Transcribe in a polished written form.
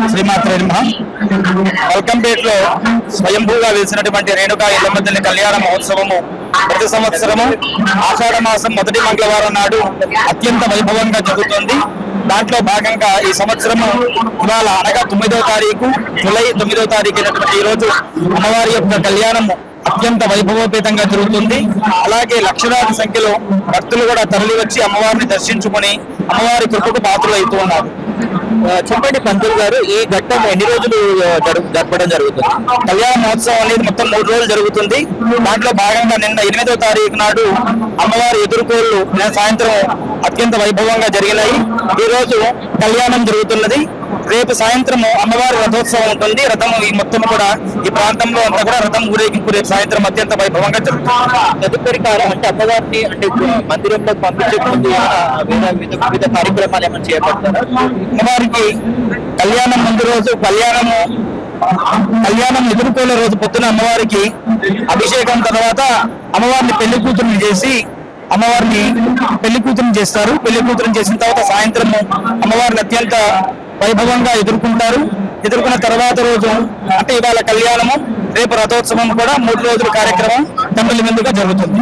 శ్రీమాత్రే నమః. మల్కంపేట్ లో స్వయంభూగా వెలిసినటువంటి రేణుకా ఎల్లమ్మ తల్లి కళ్యాణ మహోత్సవము ప్రతి సంవత్సరము ఆషాఢ మాసం మొదటి మంగళవారం నాడు అత్యంత వైభవంగా జరుగుతుంది. దాంట్లో భాగంగా ఈ సంవత్సరము ఇవాళ అనగా 9వ తారీఖు జూలై 9వ తారీఖు అయినటువంటి ఈ రోజు అమ్మవారి యొక్క కళ్యాణము అత్యంత వైభవోపేతంగా జరుగుతుంది. అలాగే లక్షలాది సంఖ్యలో భక్తులు కూడా తరలి వచ్చి అమ్మవారిని దర్శించుకొని అమ్మవారి కృపకు పాత్రలు అవుతూ ఉన్నారు. చెప్పండి పంతులు గారు, ఈ ఘట్టం ఎన్ని రోజులు జరపడం జరుగుతుంది? కళ్యాణ మహోత్సవం అనేది మొత్తం 3 రోజులు జరుగుతుంది. దాంట్లో భాగంగా నిన్న 8వ తారీఖు నాడు అమ్మవారి ఎదుర్కోళ్లు సాయంత్రం అత్యంత వైభవంగా జరిగినాయి. ఈ రోజు కళ్యాణం జరుగుతున్నది. రేపు సాయంత్రం అమ్మవారి రథోత్సవం ఉంటుంది. రథం ఈ మొత్తం కూడా ఈ ప్రాంతంలో అంతా కూడా రథం ఊరేగింపు రేపు సాయంత్రం అత్యంత వైభవంగా జరుగుతుంది. తదుపరి కాలం అంటే అమ్మవారిని అంటే మందిరంలో పంపించే ముందు వివిధ కార్యక్రమాలు ఏమైనా చేపడతారా? అమ్మవారికి కళ్యాణం ముందు రోజు కళ్యాణం ఎదుర్కోలే రోజు పొద్దున అమ్మవారికి అభిషేకం తర్వాత అమ్మవారిని పెళ్లి కూతురుని చేసి అమ్మవారిని పెళ్లి కూతురుని చేస్తారు. పెళ్లి కూతురుని చేసిన తర్వాత సాయంత్రము అమ్మవారిని అత్యంత వైభవంగా ఎదుర్కొన్న తర్వాత రోజు అంటే ఇవాళ కళ్యాణము రేపు రథోత్సవం కూడా 3 రోజుల కార్యక్రమం తమిళ ముందుగా జరుగుతుంది.